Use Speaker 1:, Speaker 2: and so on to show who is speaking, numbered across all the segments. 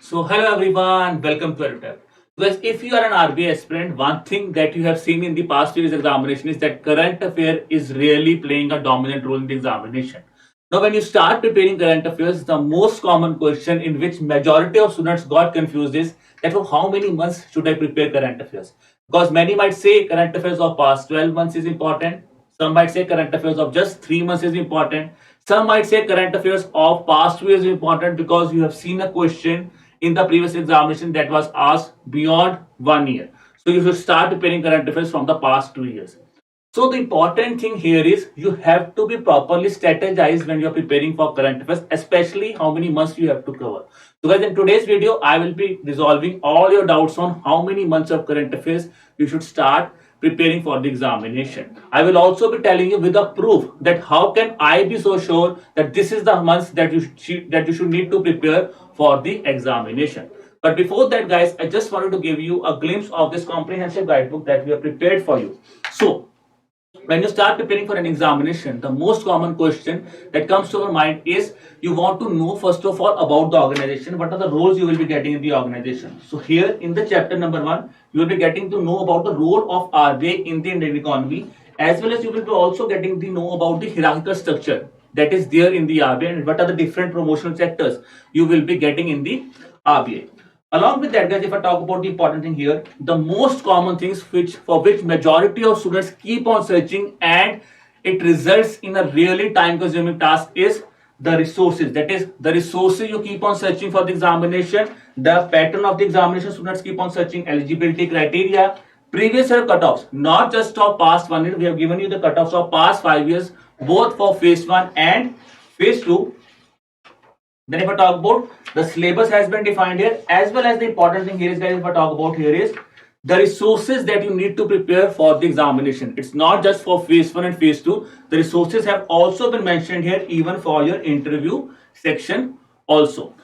Speaker 1: So hello everyone, welcome to EduTap. Guys, if you are an RBI aspirant, one thing that you have seen in the past year's examination is that current affair is really playing a dominant role in the examination. Now, when you start preparing current affairs, the most common question in which majority of students got confused is that for how many months should I prepare current affairs? Because many might say current affairs of past 12 months is important. Some might say current affairs of just 3 months is important. Some might say current affairs of past 2 years is important because you have seen a question in the previous examination that was asked beyond 1 year. So you should start preparing current affairs from the past 2 years. So the important thing here is you have to be properly strategized when you're preparing for current affairs, especially how many months you have to cover. So guys, in today's video, I will be resolving all your doubts on how many months of current affairs you should start preparing for the examination. I will also be telling you with a proof that how can I be so sure that this is the months that you should need to prepare for the examination. But before that, guys, I just wanted to give you a glimpse of this comprehensive guidebook that we have prepared for you. So when you start preparing for an examination, the most common question that comes to our mind is you want to know first of all about the organization. What are the roles you will be getting in the organization? So here in the chapter number 1, you will be getting to know about the role of RBI in the Indian economy, as well as you will be also getting to know about the hierarchical structure that is there in the RBI and what are the different promotional sectors you will be getting in the RBI. Along with that, guys, if I talk about the important thing here, the most common things for which majority of students keep on searching and it results in a really time consuming task is the resources. That is the resources you keep on searching for the examination, the pattern of the examination students keep on searching, eligibility criteria, previous year cutoffs, not just of past 1 year. We have given you the cutoffs of past 5 years, both for phase 1 and phase 2. Then if I talk about the syllabus has been defined here, as well as the important thing here is, guys, if I talk about here is the resources that you need to prepare for the examination. It's not just for phase 1 and phase 2. The resources have also been mentioned here even for your interview section also.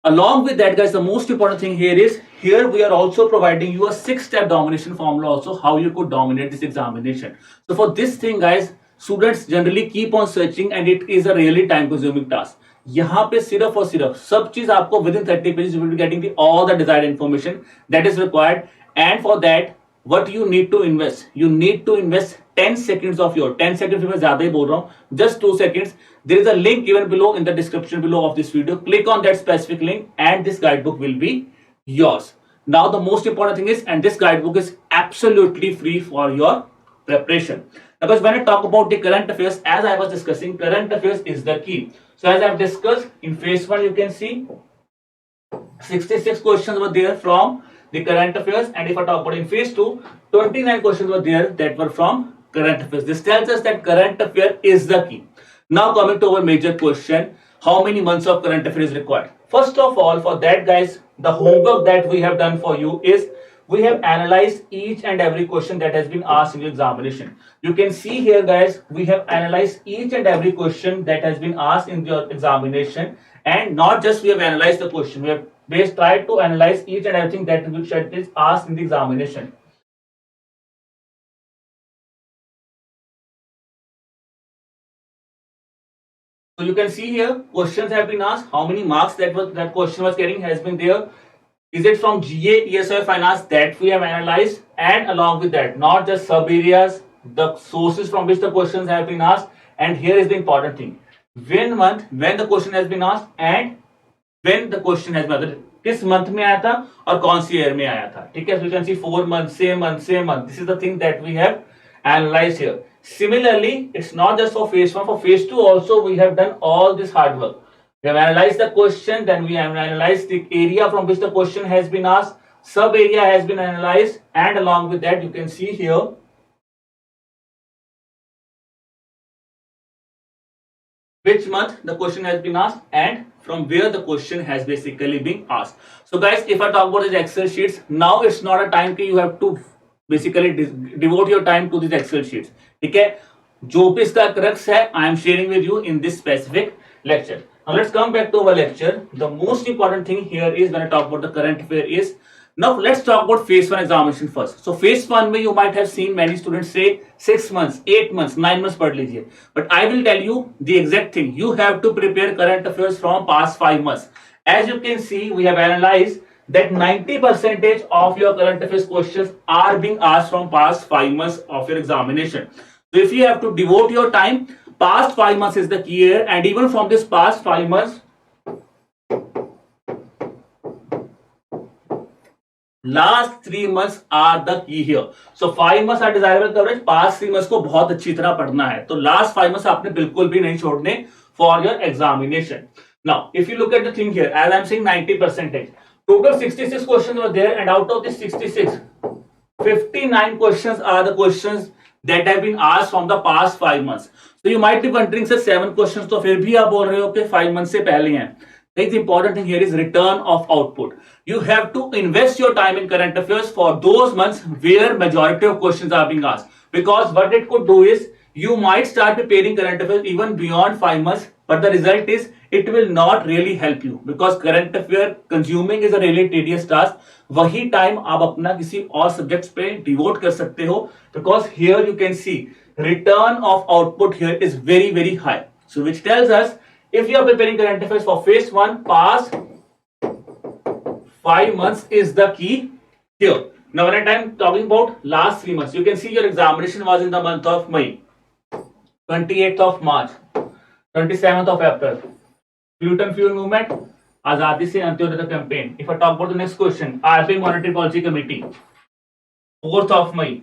Speaker 1: Along with that, guys, the most important thing here is here we are also providing you a 6-step domination formula also how you could dominate this examination. So for this thing, guys, students generally keep on searching and it is a really time consuming task. यहाँ पे सिर्फ और सिर्फ सब चीज आपको with in 30 pages you will be getting the all the desired information that is required, and for that what you need to invest 10 seconds of your 10 seconds मैं ज्यादा ही बोल रहा हूँ, just 2 seconds. There is a link given below in the description below of this video. Click on that specific link and this guidebook will be yours. Now the most important thing is, and this guidebook is absolutely free for your preparation. Because when I talk about the current affairs, as I was discussing, current affairs is the key. So as I have discussed in phase 1, you can see 66 questions were there from the current affairs, and if I talk about in phase 2, 29 questions were there that were from current affairs. This tells us that current affair is the key. Now coming to our major question, how many months of current affair is required? First of all, for that, guys, the homework that we have done for you is we have analyzed each and every question that has been asked in the examination. You can see here, guys, we have analyzed each and every question that has been asked in your examination, and not just we have analyzed the question, we have tried to analyze each and everything that is asked in the examination. So you can see here questions have been asked, how many marks that question was getting has been there. Is it from GA, ESI, finance that we have analyzed, and along with that, not just sub areas, the sources from which the questions have been asked, and here is the important thing: when month, when the question has been asked, and when the question has been asked, किस month में आया था और कौन सी year में आया था. ठीक है, so you can see 4 months, same month. This is the thing that we have analyzed here. Similarly, it's not just for phase 1, for phase 2 also we have done all this hard work. We have analyzed the question, then we have analyzed the area from which the question has been asked, sub area has been analyzed, and along with that, you can see here which month the question has been asked and from where the question has basically been asked. So guys, if I talk about these Excel sheets, now it's not a time that you have to basically devote your time to these Excel sheets. ठीक है, जो भी इसका crux है, I am sharing with you in this specific lecture. Now let's come back to our lecture. The most important thing here is when I talk about the current affair is, now let's talk about phase 1 examination first. So phase 1 में you might have seen many students say 6 months, 8 months, 9 months पढ़ लीजिए. But I will tell you the exact thing. You have to prepare current affairs from past 5 months. As you can see, we have analyzed that 90% of your current affairs questions are being asked from past 5 months of your examination. So if you have to devote your time, past 5 months is the key here, and even from this past 5 months, last 3 months are the key here. So 5 months are desirable coverage. Past 3 months को बहुत अच्छी तरह पढ़ना है, तो last 5 months आपने बिल्कुल भी नहीं छोड़ने for your examination. Now, if you look at the thing here, as I'm saying 90%, total 66 questions were there, and out of this 66, 59 questions are the questions that have been asked from the past 5 months. So you might be wondering, sir, 7 questions तो फिर भी आप बोल रहे हो कि 5 months से पहले हैं. The important thing here is return of output. You have to invest your time in current affairs for those months where majority of questions are being asked. Because what it could do is, you might start preparing current affairs even beyond 5 months, but the result is it will not really help you, because current affair consuming is a really tedious task. वही time आप अपना किसी और subjects पे devote कर सकते हो, because here you can see return of output here is very very high. So which tells us, if you are preparing current affairs for phase 1, past 5 months is the key here. Now when I'm talking about last 3 months, you can see your examination was in the month of May, 28th of March, 27th of April, gluten fuel movement, Azadi se Antyodaya campaign. If I talk about the next question, RBI Monetary Policy Committee, 4th of May,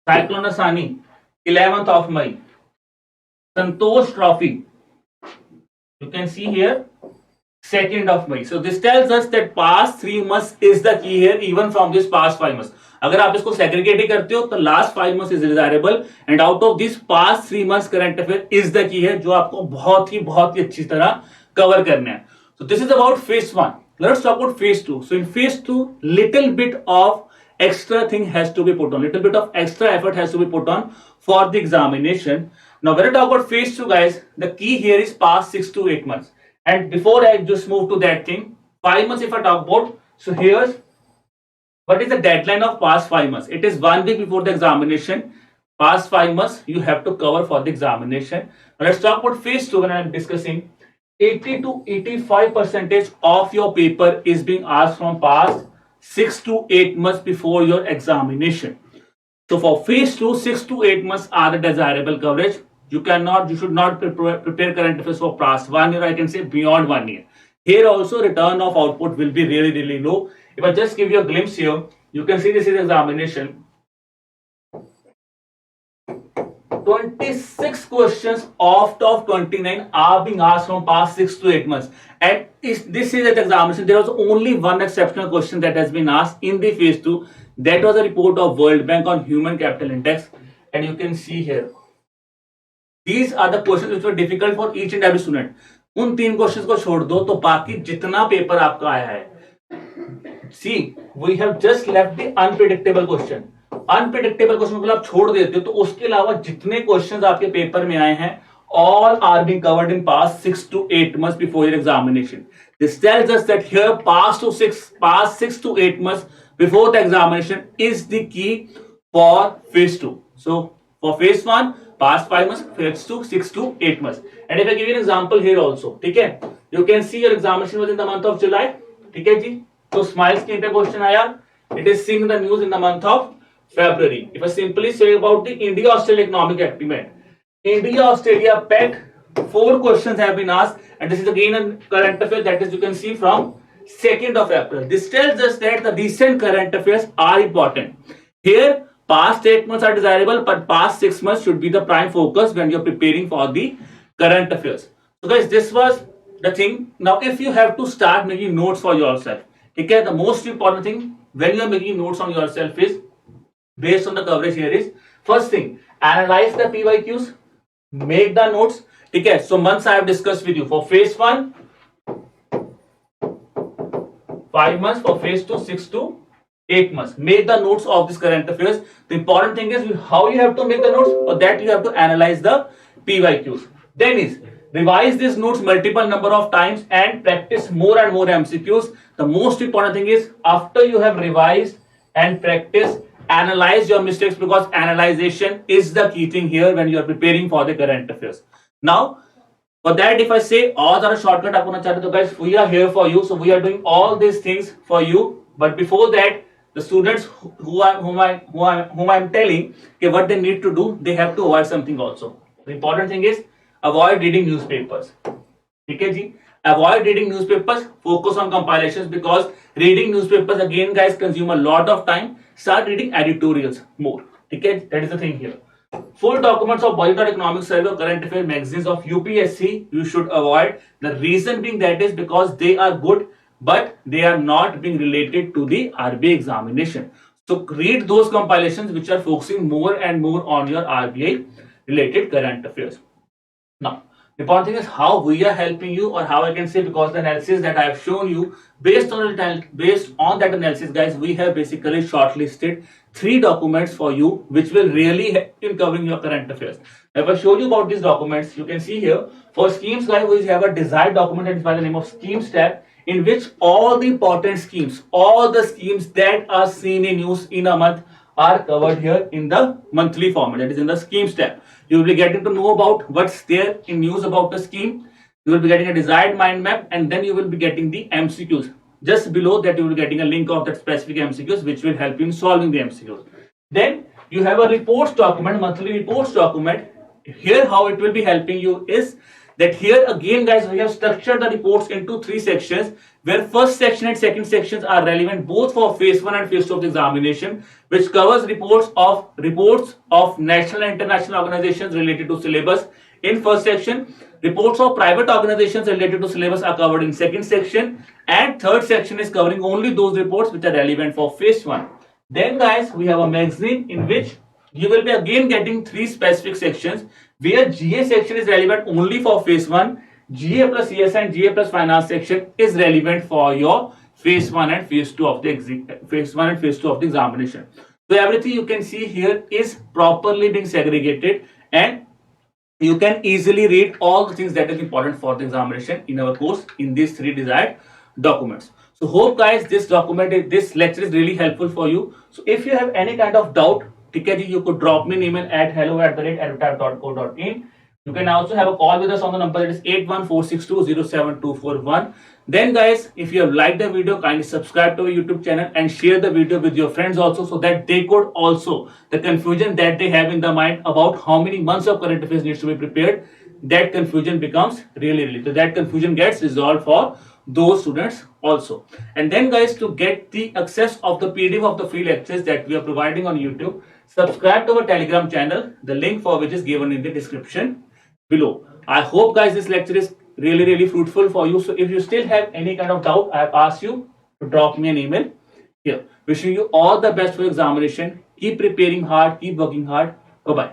Speaker 1: Cyclone Asani, 11th of May, Santosh Trophy, you can see here 2nd of May. So this tells us that past 3 months is the key here, even from this past 5 months. अगर आप इसको segregate ही करते हो तो last 5 months is desirable, and out of this past 3 months current affair is the key है, जो आपको बहुत ही अच्छी तरह cover करना है. So this is about phase 1. Let's talk about phase 2. So in phase 2, little bit of extra thing has to be put on, little bit of extra effort has to be put on for the examination. Now when I talk about phase 2, guys, the key here is past 6 to 8 months. And before I just move to that thing, 5 months if I talk about, so here's what is the deadline of past 5 months. It is 1 week before the examination. Past 5 months you have to cover for the examination. Now let's talk about phase 2. When I am discussing, 80 to 85% of your paper is being asked from past 6 to 8 months before your examination. So for phase 2, 6 to 8 months are the desirable coverage. You should not prepare current affairs for past 1 year, I can say beyond 1 year. Here also return of output will be really low. If I just give you a glimpse here, you can see this is examination. 26 questions out of 29 are being asked from past 6 to 8 months. And this is an examination. There was only one exceptional question that has been asked in the phase 2. That was a report of World Bank on Human Capital Index. And you can see here, these are the questions which were difficult for each and every student. उन 3 questions को छोड़ दो तो बाकी जितना paper आपका आया है, see, we have just left the unpredictable question. Unpredictable question मतलब आप छोड़ देते हो, तो उसके अलावा जितने क्वेश्चंस आपके पेपर में आए हैं, all are being covered in past 6 to 8 months before your examination. This tells us that here past 6 to 8 months before the examination is the key for phase 2. So for phase 1, past 5 months, phase 2, 6 to 8 months. And if I give you an example here also, okay, you can see your examination was in the month of July. Okay, ji? So smile screen pe question aaya. It is seeing the news in the month of February. If I simply say about the India-Australia Economic Agreement, India-Australia Pact, 4 questions have been asked, and this is again a current affair that is you can see from 2nd of April. This tells us that the recent current affairs are important. Here, past 8 months are desirable, but past 6 months should be the prime focus when you're preparing for the current affairs. So guys, this was the thing. Now, if you have to start making notes for yourself, okay, the most important thing when you're making notes on yourself is, based on the coverage here is, first thing, analyze the PYQs, make the notes. Okay, so months I have discussed with you. For phase 1, 5 months. For phase 2, 6 to 8 months. Make the notes of this current affairs. The important thing is how you have to make the notes. For that you have to analyze the PYQs. Then is revise these notes multiple number of times and practice more and more MCQs. The most important thing is after you have revised and practiced, analyze your mistakes, because analyzation is the key thing here when you are preparing for the current affairs. Now, For that, if I say all are a shortcut apna chahte, to guys, we are here for you. So we are doing all these things for you. But before that, the students whom I am telling okay, what they need to do, they have to avoid something also. The important thing is avoid reading newspapers. Okay, ji? Avoid reading newspapers. Focus on compilations because reading newspapers again, guys, consume a lot of time. Start reading editorials more. Okay, that is the thing here. Full documents of budget or economic survey or current affairs magazines of UPSC you should avoid. The reason being that is because they are good but they are not being related to the RBI examination. So read those compilations which are focusing more and more on your RBI related current affairs. Now, the important thing is how we are helping you, or how I can say, because the analysis that I have shown you, based on that analysis, guys, we have basically shortlisted 3 documents for you, which will really help in covering your current affairs. If I show you about these documents, you can see here for schemes, guys, we have a desired document that is by the name of Schemes tab, in which all the important schemes, all the schemes that are seen in news in a month are covered here in the monthly format, that is in the Schemes tab. You will be getting to know about what's there in news about the scheme. You will be getting a desired mind map, and then you will be getting the MCQs. Just below that, you will be getting a link of that specific MCQs, which will help you in solving the MCQs. Then you have a reports document, monthly reports document. Here, how it will be helping you is that here again, guys, we have structured the reports into 3 sections, where first section and second sections are relevant both for phase 1 and phase 2 of the examination, which covers reports of national and international organizations related to syllabus in first section. Reports of private organizations related to syllabus are covered in second section, and third section is covering only those reports which are relevant for phase 1. Then, guys, we have a magazine in which you will be again getting 3 specific sections, where GA section is relevant only for phase 1, GA plus ESI and GA plus finance section is relevant for your phase 1 and phase 2 of the examination. So everything you can see here is properly being segregated, and you can easily read all the things that is important for the examination in our course in these 3 desired documents. So hope, guys, this lecture is really helpful for you. So if you have any kind of doubt, you could drop me an email at hello@edutap.co.in. You can also have a call with us on the number that is 8146207241. Then, guys, if you have liked the video, kindly subscribe to our YouTube channel and share the video with your friends also, so that they could also, the confusion that they have in the mind about how many months of current affairs needs to be prepared, that confusion becomes really, so that confusion gets resolved for those students also. And then, guys, to get the access of the PDF of the free lectures that we are providing on YouTube, subscribe to our Telegram channel, the link for which is given in the description below. I hope, guys, this lecture is really fruitful for you. So if you still have any kind of doubt, I have asked you to drop me an email here. Wishing you all the best for examination. Keep preparing hard, keep working hard. Bye bye.